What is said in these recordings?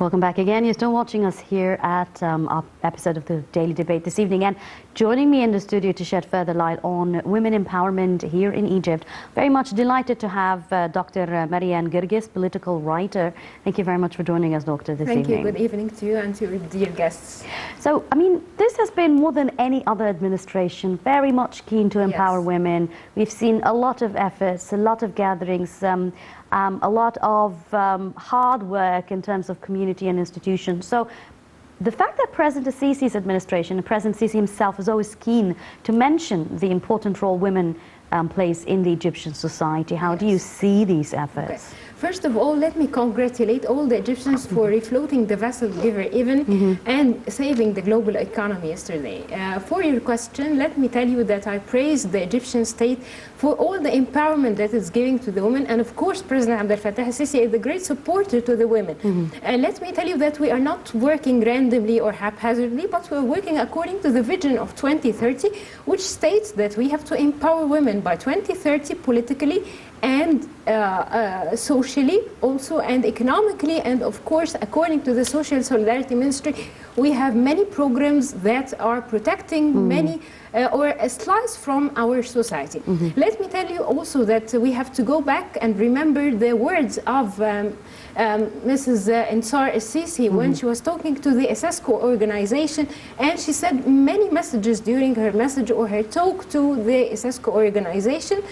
Welcome back again. You're still watching us here at our episode of the Daily Debate this evening, and joining me in the studio to shed further light on women empowerment here in Egypt. Very much delighted to have Dr. Marian Gergis, political writer. Thank you very much for joining us, Doctor, this evening. Thank you. Good evening to you and to your dear guests. So, I mean, this has been more than any other administration very much keen to empower women. We've seen a lot of efforts, a lot of gatherings, a lot of hard work in terms of community and institutions. So the fact that President Sisi's administration and President Sisi himself is always keen to mention the important role women plays in the Egyptian society, how do you see these efforts? Okay. First of all, let me congratulate all the Egyptians for refloating the vessel Giver Even and saving the global economy yesterday. For your question, let me tell you that I praise the Egyptian state for all the empowerment that it's giving to the women, and of course President Abdel Fattah Sisi is a great supporter to the women. And let me tell you that we are not working randomly or haphazardly, but we're working according to the vision of 2030, which states that we have to empower women by 2030 politically and socially also, and economically, and of course according to the Social Solidarity Ministry we have many programs that are protecting many or a slice from our society. Let me tell you also that we have to go back and remember the words of Mrs. Ansar Sisi when she was talking to the ESESCO organization, and she said many messages during her message or her talk to the ESESCO organization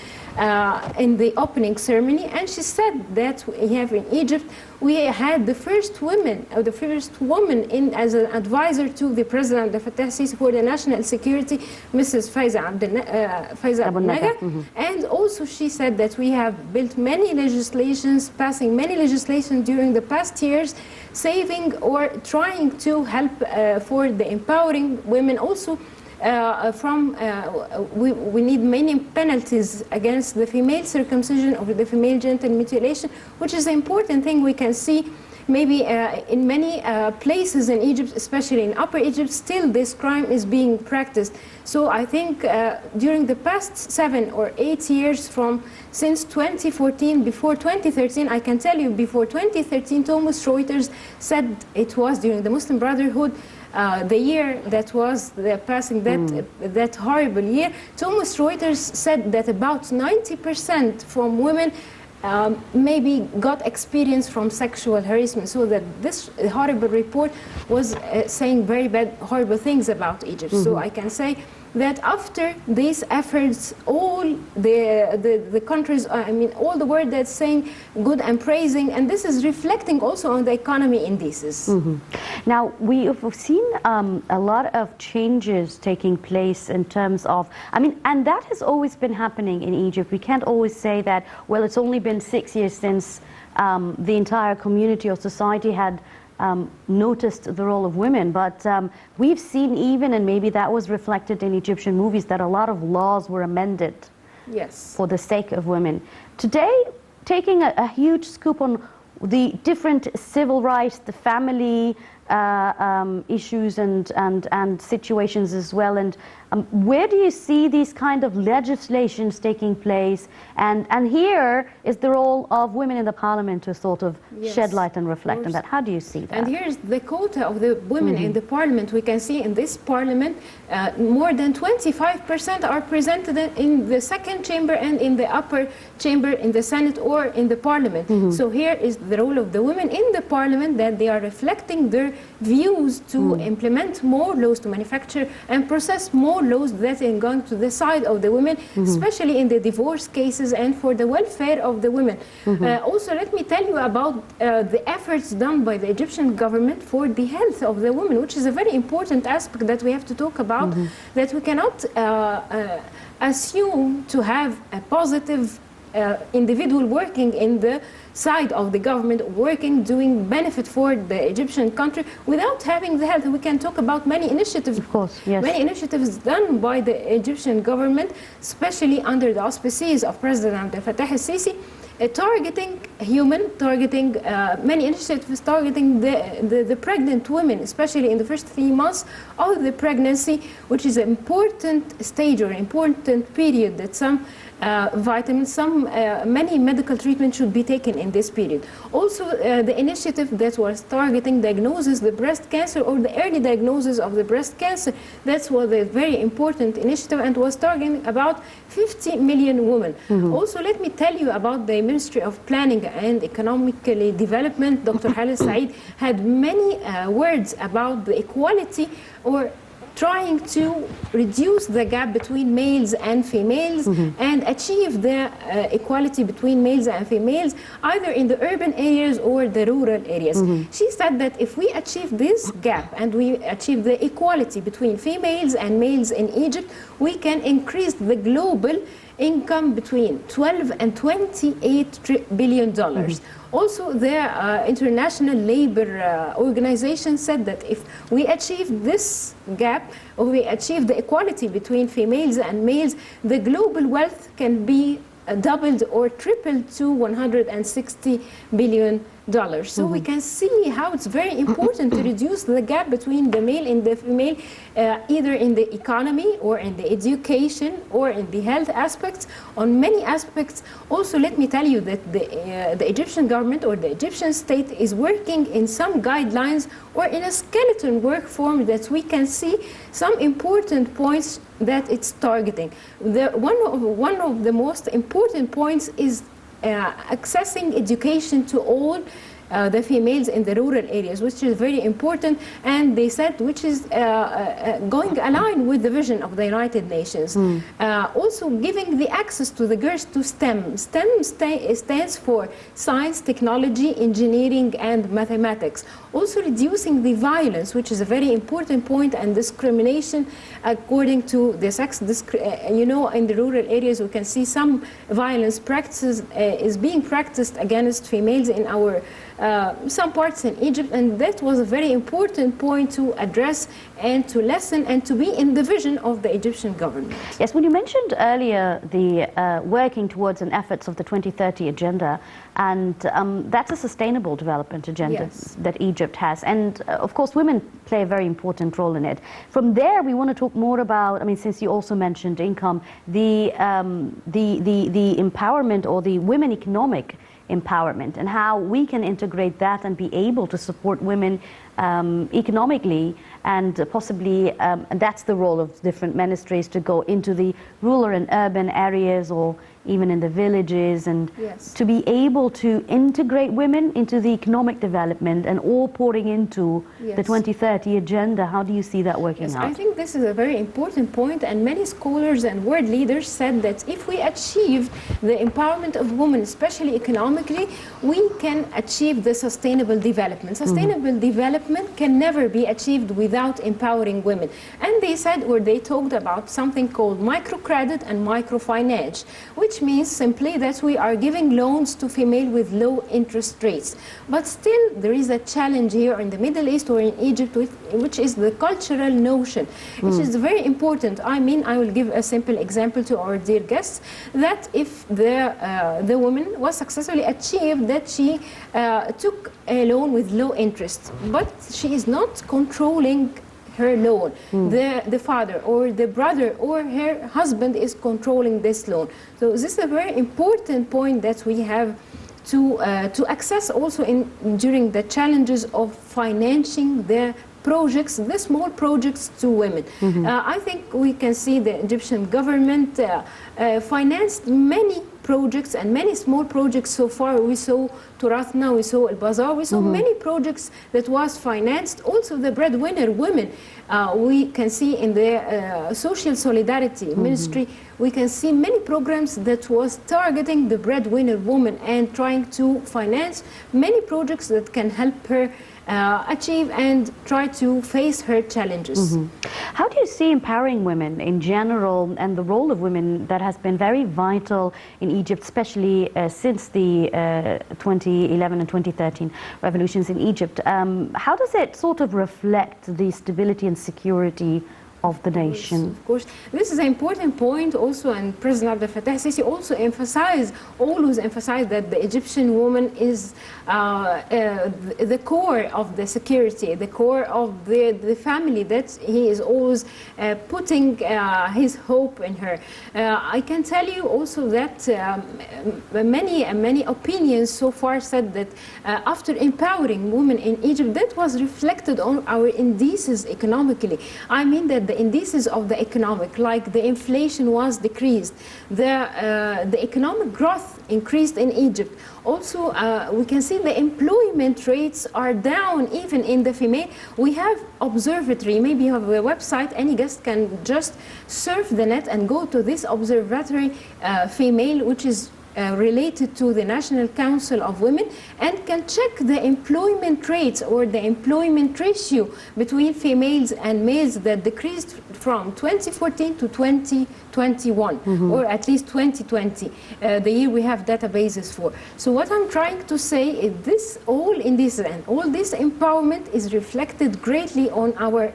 in the opening ceremony, and she said that we have in Egypt, we had the first woman in as an advisor to the President Abdel Fattah Sisi for the national security, Mrs. Faiza Abu Naga. And also she said that we have built many legislations, passing many legislation during the past years, saving or trying to help for the empowering women also. We need many penalties against the female circumcision or the female genital mutilation, which is an important thing we can see maybe in many places in Egypt, especially in Upper Egypt, still this crime is being practiced. So I think during the past 7 or 8 years since 2014, before 2013, I can tell you before 2013, Thomas Reuters said it was during the Muslim Brotherhood, the year that was the passing that horrible year, Thomas Reuters said that about 90% from women maybe got experience from sexual harassment, so that this horrible report was saying very bad, horrible things about Egypt. So I can say that after these efforts, all the countries, I mean, all the world that's saying good and praising, and this is reflecting also on the economy indices. Now, we have seen a lot of changes taking place in terms of, I mean, and that has always been happening in Egypt. We can't always say that, well, it's only been 6 years since the entire community or society had noticed the role of women, but we've seen even, and maybe that was reflected in Egyptian movies, that a lot of laws were amended for the sake of women. Today, taking a huge scoop on the different civil rights, the family issues and situations as well, and where do you see these kind of legislations taking place? And here is the role of women in the parliament to sort of shed light and reflect on that. How do you see that? And here's the quota of the women in the parliament. We can see in this parliament more than 25% are presented in the second chamber and in the upper chamber in the Senate or in the parliament. So here is the role of the women in the parliament, that they are reflecting their views to implement more laws, to manufacture and process more laws that are going to the side of the women, especially in the divorce cases and for the welfare of the women. Also, let me tell you about the efforts done by the Egyptian government for the health of the women, which is a very important aspect that we have to talk about, that we cannot assume to have a positive individual working in the side of the government, working, doing benefit for the Egyptian country without having the health. We can talk about many initiatives, of course, many initiatives done by the Egyptian government, especially under the auspices of President Abdel Fattah Sisi, targeting many initiatives targeting the pregnant women, especially in the first 3 months of the pregnancy, which is an important stage or important period that some vitamins, many medical treatments should be taken in this period. Also, the initiative that was targeting diagnosis the breast cancer or the early diagnosis of the breast cancer, that was a very important initiative and was targeting about 50 million women. Also, let me tell you about the Ministry of Planning and Economically Development. Dr. Khaled Saeed had many words about the equality or trying to reduce the gap between males and females and achieve the equality between males and females, either in the urban areas or the rural areas. She said that if we achieve this gap and we achieve the equality between females and males in Egypt, we can increase the global income between 12 and 28 billion dollars. Also, the International Labour Organization said that if we achieve this gap, or we achieve the equality between females and males, the global wealth can be doubled or tripled to 160 billion dollars. So we can see how it's very important to reduce the gap between the male and the female, either in the economy or in the education or in the health aspects, on many aspects. Also, let me tell you that the Egyptian government or the Egyptian state is working in some guidelines or in a skeleton work form that we can see some important points that it's targeting. One of the most important points is accessing education to all the females in the rural areas, which is very important, and they said which is going aligned with the vision of the United Nations. Also giving the access to the girls to STEM. STEM stands for science, technology, engineering, and mathematics. Also reducing the violence, which is a very important point, and discrimination according to the sex. You know, in the rural areas we can see some violence practices is being practiced against females in our some parts in Egypt, and that was a very important point to address and to lessen and to be in the vision of the Egyptian government. Yes, when you mentioned earlier the working towards an efforts of the 2030 agenda, and that's a sustainable development agenda that Egypt has, and of course women play a very important role in it. From there we want to talk more about, I mean, since you also mentioned income, the empowerment or the women economic empowerment and how we can integrate that and be able to support women economically, and possibly that's the role of different ministries to go into the rural and urban areas or even in the villages, and to be able to integrate women into the economic development and all pouring into the 2030 agenda. How do you see that working out? I think this is a very important point, and many scholars and world leaders said that if we achieve the empowerment of women, especially economically, we can achieve the sustainable development. Sustainable development can never be achieved without empowering women. And they said, or they talked about something called microcredit and microfinance, which means simply that we are giving loans to females with low interest rates. But still there is a challenge here in the Middle East or in Egypt, which is the cultural notion, which is very important. I mean, I will give a simple example to our dear guests, that if the woman was successfully achieved that she took a loan with low interest, but she is not controlling her loan. The father or the brother or her husband is controlling this loan. So this is a very important point that we have to access also during the challenges of financing the projects, the small projects to women. I think we can see the Egyptian government financed many projects and many small projects so far. We saw Turathna, we saw El Bazaar, we saw many projects that was financed. Also the breadwinner women, we can see in the social solidarity ministry, we can see many programs that was targeting the breadwinner woman and trying to finance many projects that can help her achieve and try to face her challenges. How do you see empowering women in general and the role of women that has been very vital in Egypt, especially since the 2011 and 2013 revolutions in Egypt? How does it sort of reflect the stability and security of the nation. Of course, this is an important point also, and President Abdel Fattah Sisi also always emphasized that the Egyptian woman is the core of the security, the core of the family, that he is always putting his hope in her. I can tell you also that many opinions so far said that after empowering women in Egypt, that was reflected on our indices economically. I mean that the indices of the economic, like the inflation was decreased, the economic growth increased in Egypt. Also, we can see the employment rates are down even in the female. We have observatory, maybe you have a website, any guest can just surf the net and go to this observatory female, which is related to the National Council of Women, and can check the employment rates or the employment ratio between females and males that decreased from 2014 to 2021, or at least 2020, the year we have databases for. So what I'm trying to say is this, all in this, and all this empowerment is reflected greatly on our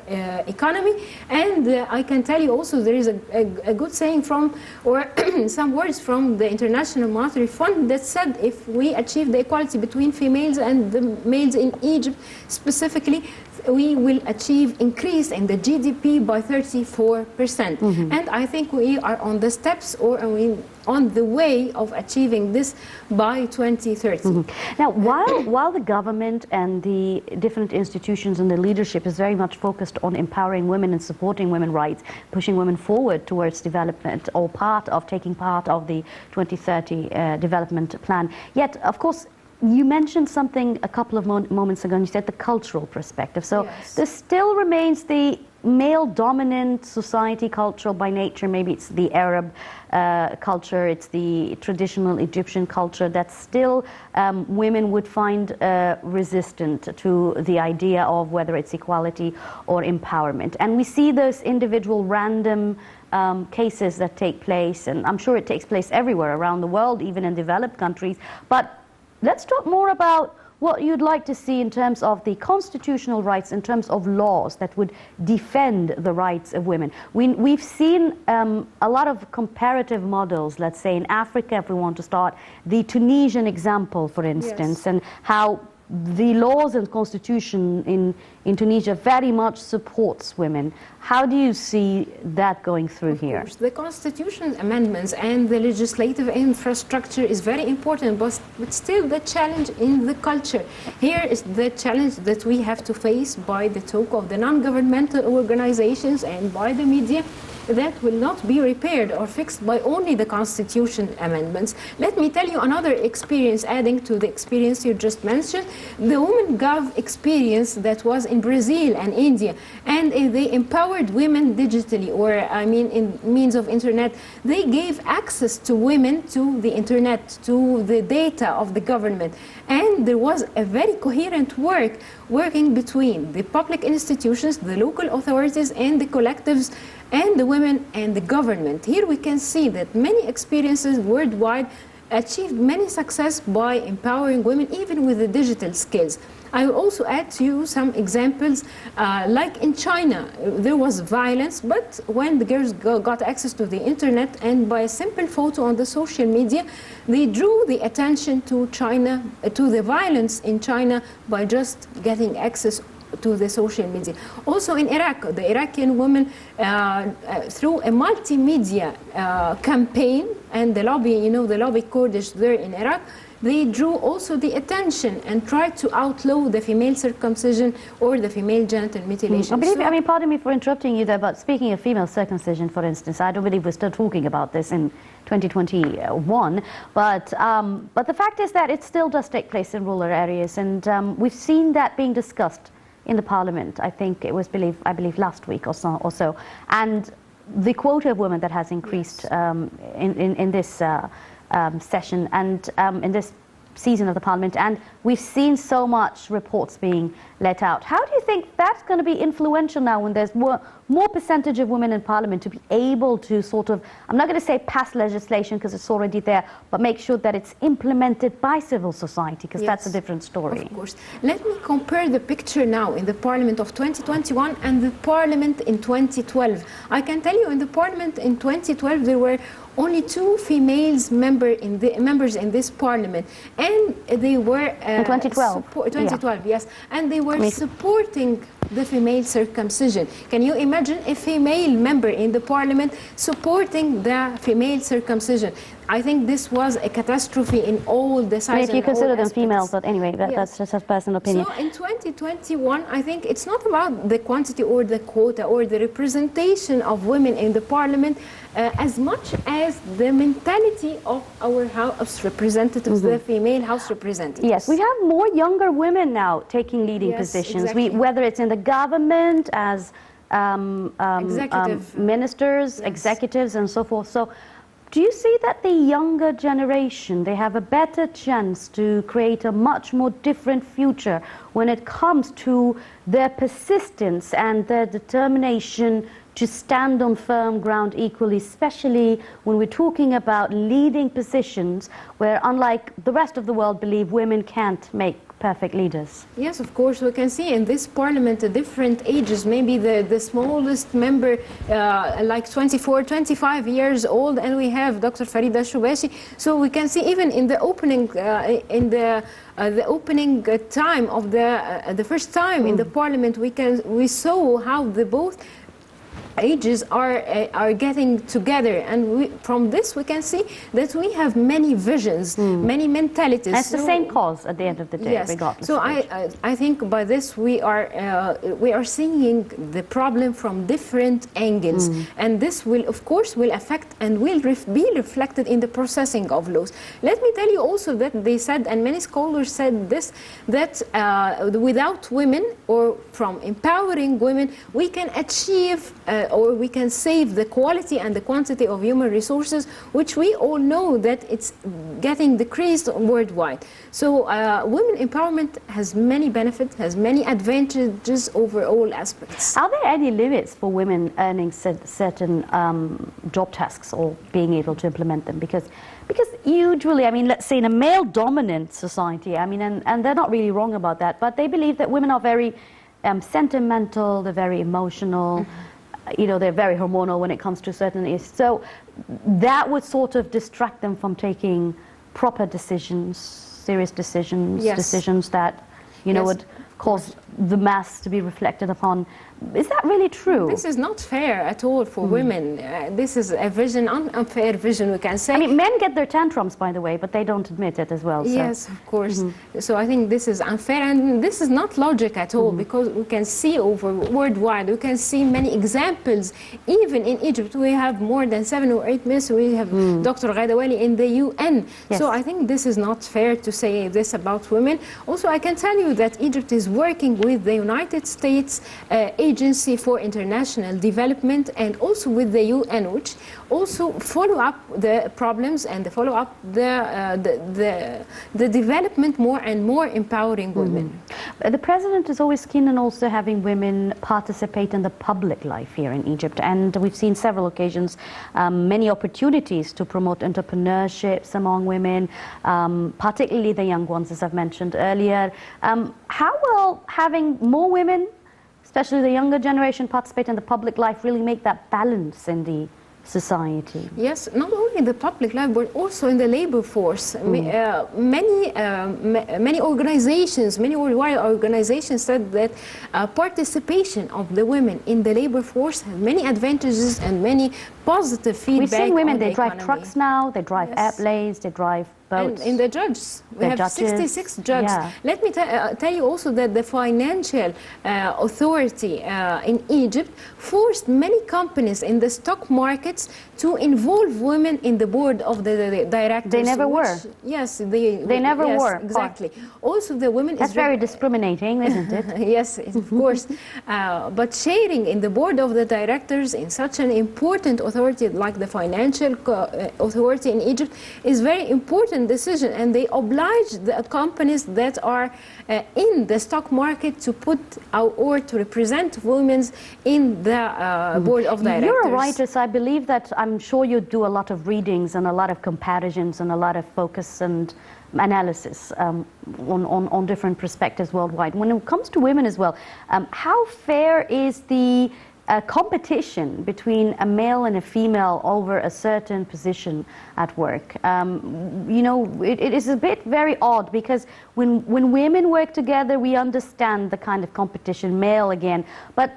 economy. And I can tell you also there is a good saying from, or some words from the International Monetary Fund that said if we achieve the equality between females and the males in Egypt specifically, we will achieve increase in the GDP by 34%. And I think we are on the steps, or on the way of achieving this by 2030. Now, while the government and the different institutions and the leadership is very much focused on empowering women and supporting women's rights, pushing women forward towards development, or taking part of the 2030 development plan, yet, of course, you mentioned something a couple of moments ago, and you said the cultural perspective. So yes, there still remains the male-dominant society, cultural by nature. Maybe it's the Arab culture, it's the traditional Egyptian culture that still women would find resistant to the idea of whether it's equality or empowerment. And we see those individual random cases that take place, and I'm sure it takes place everywhere around the world, even in developed countries. But let's talk more about what you'd like to see in terms of the constitutional rights, in terms of laws that would defend the rights of women. We've seen a lot of comparative models, let's say in Africa, if we want to start, the Tunisian example, for instance, yes, and how the laws and constitution in Tunisia very much supports women. How do you see that going through here? The constitution amendments and the legislative infrastructure is very important, but still the challenge in the culture. Here is the challenge that we have to face by the talk of the non-governmental organizations and by the media, that will not be repaired or fixed by only the constitution amendments. Let me tell you another experience, adding to the experience you just mentioned, the Women Gov experience that was in Brazil and India, and they empowered women digitally, or I mean in means of internet. They gave access to women to the internet, to the data of the government, and there was a very coherent working between the public institutions, the local authorities, and the collectives, and the women and the government. Here we can see that many experiences worldwide achieved many success by empowering women, even with the digital skills. I will also add to you some examples, like in China, there was violence, but when the girls got access to the internet, and by a simple photo on the social media, they drew the attention to China, to the violence in China, by just getting access to the social media. Also in Iraq, the Iraqi women, through a multimedia campaign and the lobby, the lobby Kurdish there in Iraq, they drew also the attention and tried to outlaw the female circumcision or the female genital mutilation. I mean, pardon me for interrupting you there, but speaking of female circumcision, for instance, I don't believe we're still talking about this in 2021, but the fact is that it still does take place in rural areas, and we've seen that being discussed in the parliament. I think it was, I believe last week or so. And the quota of women that has increased, yes, in this session and in this season of the parliament, and we've seen so much reports being let out. How do you think that's going to be influential now when there's more percentage of women in parliament to be able to sort of, I'm not going to say pass legislation because it's already there, but make sure that it's implemented by civil society, because that's a different story. Of course. Let me compare the picture now in the parliament of 2021 and the parliament in 2012. I can tell you in the parliament in 2012 there were only 2 females members in this parliament, and they were in 2012. 2012, yes, and they were supporting the female circumcision. Can you imagine a female member in the parliament supporting the female circumcision? I think this was a catastrophe in all the sides. I mean, if you consider them aspects. females, but anyway, that's just a personal opinion. So in 2021, I think it's not about the quantity or the quota or the representation of women in the parliament as much as the mentality of our House representatives, the female House representatives. Yes, we have more younger women now taking leading positions, exactly. whether it's in the government as Executive. ministers, executives, and so forth. So do you see that the younger generation, they have a better chance to create a much more different future when it comes to their persistence and their determination to stand on firm ground equally, especially when we're talking about leading positions where, unlike the rest of the world, believe women can't make perfect leaders? Yes, of course. We can see in this parliament different ages. Maybe the smallest member, like 24, 25 years old, and we have Dr. Farida Shubashi. So we can see even in the opening, the opening time of the first time in the parliament, we saw how the both ages are getting together, and from this we can see that we have many visions, many mentalities. And it's the same cause at the end of the day, yes. regardless. So I think by this we are seeing the problem from different angles, and this will of course will affect and will be reflected in the processing of laws. Let me tell you also that they said, and many scholars said this, that without women or from empowering women we can achieve or we can save the quality and the quantity of human resources, which we all know that it's getting decreased worldwide. So women empowerment has many benefits, has many advantages over all aspects. Are there any limits for women earning certain job tasks or being able to implement them? Because usually, I mean, let's say in a male-dominant society, I mean, and they're not really wrong about that, but they believe that women are very sentimental, they're very emotional, you know, they're very hormonal when it comes to certain issues. So that would sort of distract them from taking proper decisions, serious decisions, decisions that, you know, would cause the mass to be reflected upon. Is that really true? This is not fair at all for women. This is a vision, unfair vision, we can say. I mean, men get their tantrums, by the way, but they don't admit it as well. So. Yes, of course. So I think this is unfair, and this is not logic at all, because we can see over worldwide, we can see many examples. Even in Egypt, we have more than 7 or 8 ministers. We have Dr. Ghadawali in the UN. Yes. So I think this is not fair to say this about women. Also, I can tell you that Egypt is working with the United States Agency for International Development and also with the UN, which also follow up the problems and follow up the development more and more empowering women. The president is always keen on also having women participate in the public life here in Egypt, and we've seen several occasions, many opportunities to promote entrepreneurships among women, particularly the young ones, as I've mentioned earlier. How will having more women, especially the younger generation, participate in the public life really make that balance in the society? Yes, not only in the public life, but also in the labor force. Many organizations, many worldwide organizations said that participation of the women in the labor force has many advantages and many positive feedback. We've seen women, they drive economy. trucks now, they drive airplanes, they drive boats. And in the judges, we have judges. 66 judges. Yeah. Let me tell you also that the financial authority in Egypt forced many companies in the stock markets to involve women in the board of the directors. They never were. Yes, they never were. Exactly. Also, the women. That's very discriminating, isn't it? Yes, of course. But sharing in the board of the directors in such an important authority like the financial authority in Egypt is very important important decision, and they oblige the companies that are in the stock market to put or to represent women in the board of directors. You're a writer, so I believe that I'm sure you do a lot of readings and a lot of comparisons and a lot of focus and analysis on different perspectives worldwide. When it comes to women as well, how fair is the competition between a male and a female over a certain position at work? You know, it is a bit very odd, because when women work together, we understand the kind of competition, male again, but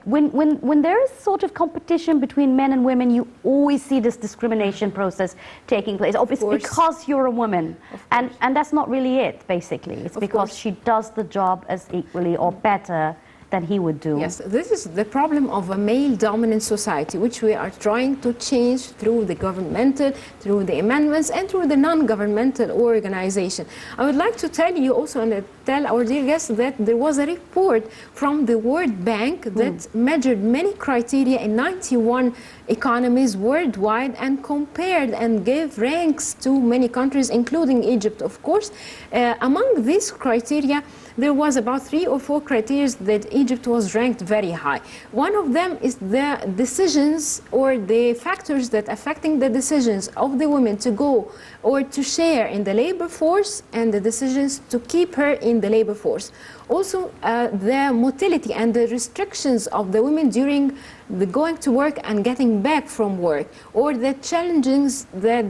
when there is sort of competition between men and women, you always see this discrimination process taking place. It's because you're a woman, and that's not really it, basically. It's because she does the job as equally or better than he would do. Yes, this is the problem of a male-dominant society, which we are trying to change through the governmental, through the amendments, and through the non-governmental organization. I would like to tell you also, and tell our dear guests, that there was a report from the World Bank that measured many criteria in 91 economies worldwide and compared and gave ranks to many countries, including Egypt, of course. Among these criteria, there was about 3 or 4 criteria that Egypt was ranked very high. One of them is the decisions or the factors that affecting the decisions of the women to go or to share in the labor force, and the decisions to keep her in the labor force. Also, the motility and the restrictions of the women during the going to work and getting back from work, or the challenges that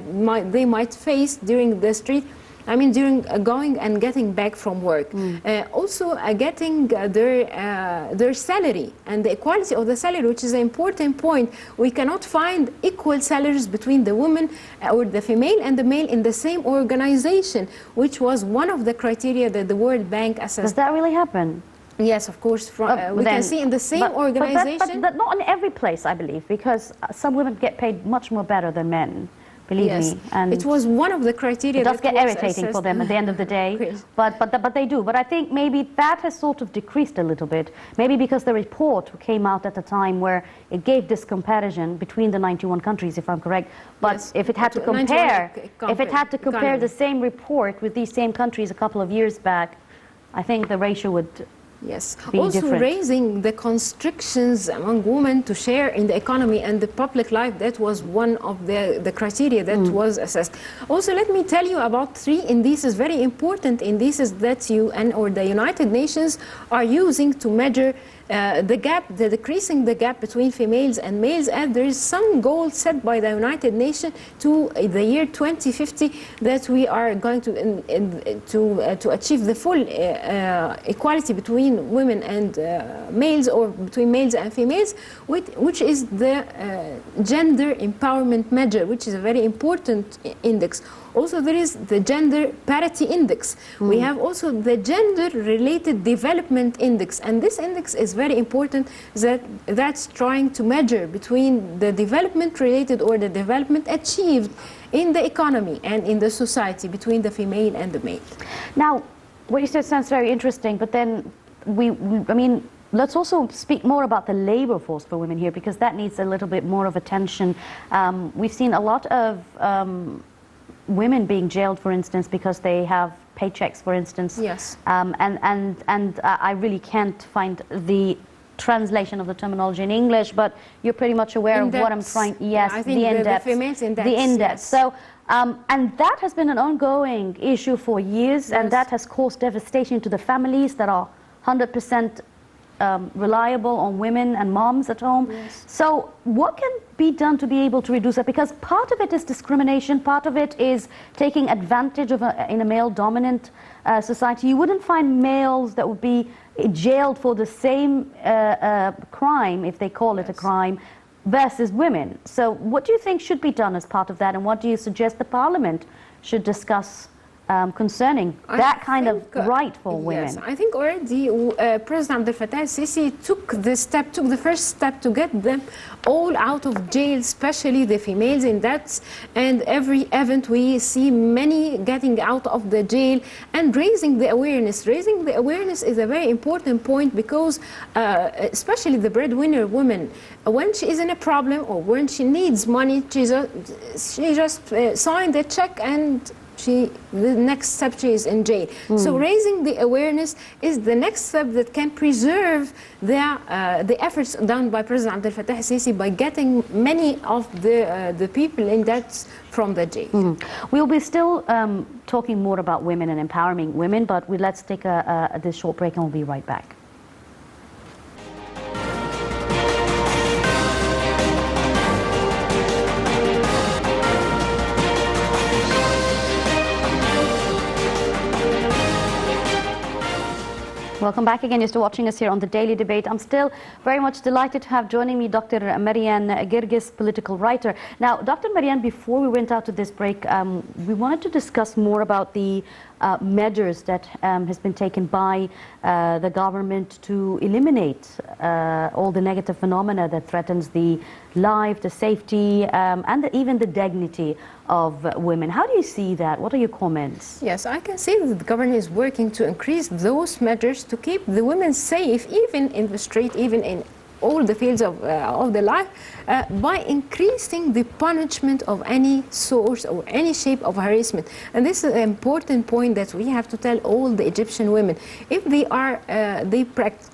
they might face during the street, during going and getting back from work. Also, getting their salary and the equality of the salary, which is an important point. We cannot find equal salaries between the woman or the female and the male in the same organization, which was one of the criteria that the World Bank assessed. Does that really happen? Yes, of course. We can see in the same organization. But not in every place, I believe, because some women get paid much more better than men. Believe me. And it was one of the criteria. It does get irritating for them at the end of the day, but they do. But I think maybe that has sort of decreased a little bit. Maybe because the report came out at a time where it gave this comparison between the 91 countries, if I'm correct. But if it had to compare, the same report with these same countries a couple of years back, I think the ratio would. Yes. Also raising the constrictions among women to share in the economy and the public life, that was one of the criteria that was assessed. Also, let me tell you about 3 indices, very important indices that UN or the United Nations are using to measure the gap, decreasing the gap between females and males, and there is some goal set by the United Nations to the year 2050 that we are going to achieve the full equality between women and males, or between males and females, which is the gender empowerment measure, which is a very important index. Also, there is the gender parity index. We have also the gender-related development index, and this index is very important. That's trying to measure between the development-related or the development achieved in the economy and in the society between the female and the male. Now, what you said sounds very interesting, but then let's also speak more about the labor force for women here, because that needs a little bit more of attention. We've seen a lot of women being jailed, for instance, because they have paychecks, for instance. Yes. And I really can't find the translation of the terminology in English, but you're pretty much aware of what I'm trying. Yes, I think the index. The females index. The index. Yes. So, and that has been an ongoing issue for years, and that has caused devastation to the families that are 100% reliable on women and moms at home. Yes. So what can be done to be able to reduce that? Because part of it is discrimination, part of it is taking advantage of in a male-dominant society. You wouldn't find males that would be jailed for the same crime, if they call it a crime, versus women. So what do you think should be done as part of that, and what do you suggest the Parliament should discuss concerning that kind of right for women? Yes, I think already President Abdel Fattah al-Sisi took the first step to get them all out of jail, especially the females in that. And every event we see many getting out of the jail and raising the awareness. Raising the awareness is a very important point, because especially the breadwinner woman, when she is in a problem or when she needs money, she just signs the check and the next step she is in jail. So raising the awareness is the next step that can preserve the efforts done by President Abdel Fattah al-Sisi by getting many of the people in that from the jail. We'll be still talking more about women and empowering women, but let's take this short break and we'll be right back. Welcome back again. You're still watching us here on The Daily Debate. I'm still very much delighted to have joining me Dr. Marian Gergis, political writer. Now, Dr. Marian, before we went out to this break, we wanted to discuss more about the measures that has been taken by the government to eliminate all the negative phenomena that threatens the life, the safety, and even the dignity of women. How do you see that? What are your comments? Yes, I can see that the government is working to increase those measures to keep the women safe, even in the street, even in all the fields of the life, by increasing the punishment of any source or any shape of harassment. And this is an important point that we have to tell all the Egyptian women. If they practice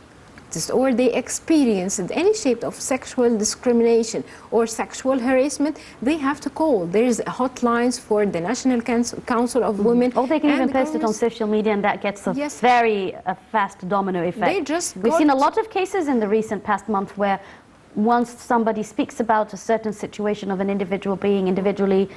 or they experienced any shape of sexual discrimination or sexual harassment, they have to call. There is hotlines for the National Council of Women. Or they can even post it on social media, and that gets a very fast domino effect. We've seen a lot of cases in the recent past month where once somebody speaks about a certain situation of an individual being individually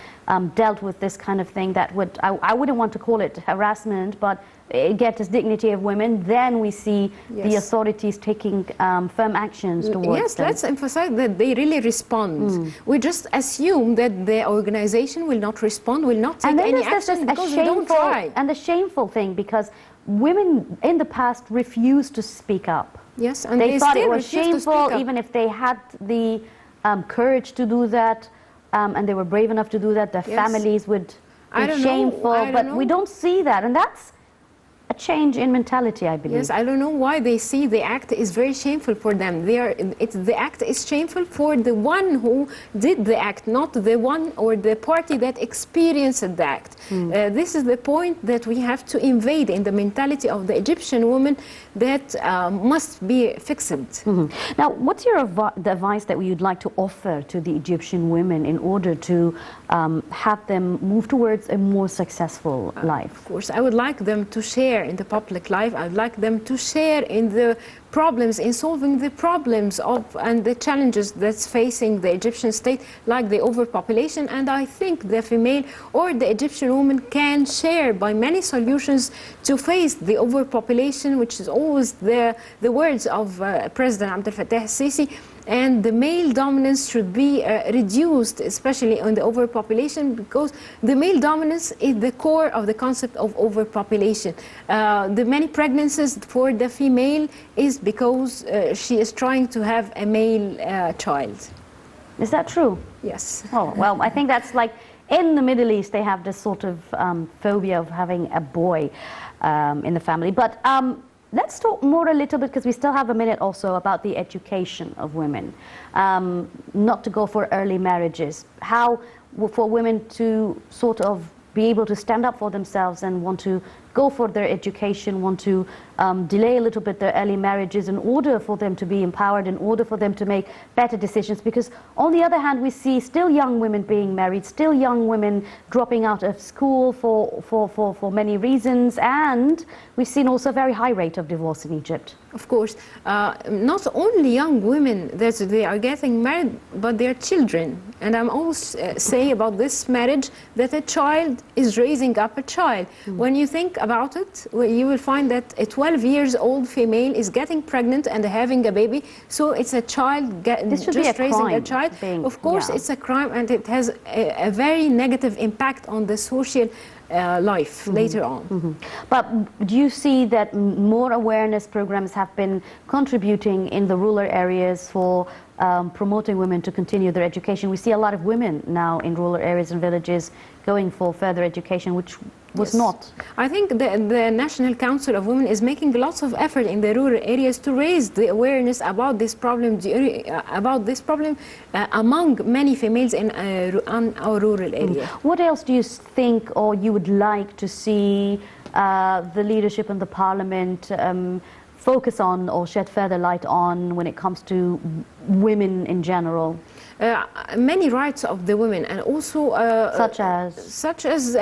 dealt with this kind of thing, that would, I wouldn't want to call it harassment, but it gets dignity of women, then we see the authorities taking firm actions towards them. Let's emphasize that they really respond. We just assume that the organization will not respond, will not take any action because they don't try. And the shameful thing, because women in the past refused to speak up. Yes, and they thought it was shameful, even if they had the courage to do that, and they were brave enough to do that, their families would be shameful. But we don't see that, and that's a change in mentality, I believe. Yes, I don't know why they see the act is very shameful for them. The act is shameful for the one who did the act, not the one or the party that experienced the act. This is the point that we have to invade in the mentality of the Egyptian woman that must be fixed. Now, what's the advice that you'd like to offer to the Egyptian women in order to have them move towards a more successful life? Of course, I would like them to share in the public life. I'd like them to share in the problems, in solving the problems and the challenges that's facing the Egyptian state, like the overpopulation. And I think the female or the Egyptian woman can share by many solutions to face the overpopulation, which is always the words of President Abdel Fattah al-Sisi. And the male dominance should be reduced, especially on the overpopulation, because the male dominance is the core of the concept of overpopulation. The many pregnancies for the female is because she is trying to have a male child. Is that true? Yes. Oh, well, I think that's like in the Middle East, they have this sort of phobia of having a boy in the family. But let's talk more a little bit, because we still have a minute also, about the education of women. Not to go for early marriages. How for women to sort of be able to stand up for themselves and want to go for their education, want to delay a little bit their early marriages in order for them to be empowered, in order for them to make better decisions. Because on the other hand, we see still young women being married, still young women dropping out of school for many reasons, and we've seen also a very high rate of divorce in Egypt. Of course, not only young women that they are getting married, but their children. And I'm always saying about this marriage that a child is raising up a child. When you think about it, you will find that a 12-year-old female is getting pregnant and having a baby. So it's a child just raising a child. Of course, it's a crime, and it has a very negative impact on the social life later on. But do you see that more awareness programs have been contributing in the rural areas for promoting women to continue their education? We see a lot of women now in rural areas and villages going for further education, which was Yes. not. I think the National Council of Women is making lots of effort in the rural areas to raise the awareness about this problem, among many females in our rural area. What else do you think or you would like to see the leadership in the parliament focus on or shed further light on when it comes to women in general? Many rights of the women, and also such as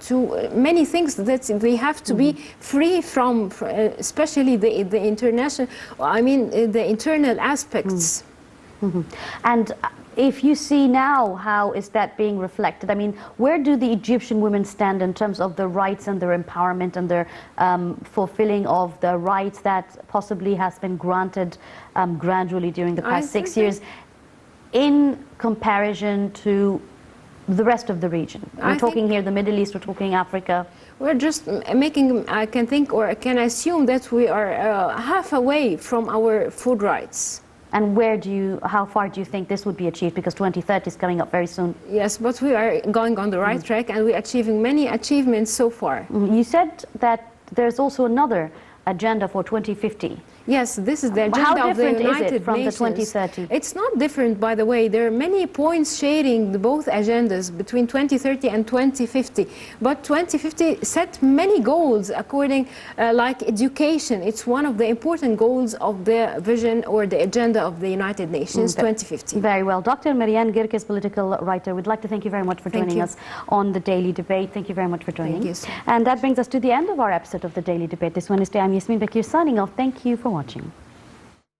to many things that they have to be free from, especially the international, the internal aspects. And if you see now, how is that being reflected? I mean, where do the Egyptian women stand in terms of their rights and their empowerment and their fulfilling of the rights that possibly has been granted gradually during the past 6 years in comparison to the rest of the region? We're talking here the Middle East, we're talking Africa. We're just making, I can think or can assume that we are half away from our food rights. And how far do you think this would be achieved? Because 2030 is coming up very soon. Yes, but we are going on the right track, and we're achieving many achievements so far. You said that there's also another agenda for 2050. Yes, this is the agenda of the United Nations. How different is it from the 2030? It's not different, by the way. There are many points sharing both agendas between 2030 and 2050. But 2050 set many goals according, like education. It's one of the important goals of the vision or the agenda of the United Nations, 2050. Very well. Dr. Marian Gergis, political writer, we'd like to thank you very much for joining us on the Daily Debate. Thank you very much for joining. Thank you. And that brings us to the end of our episode of the Daily Debate this Wednesday. I'm Yasmin Bakir signing off. Thank you for watching.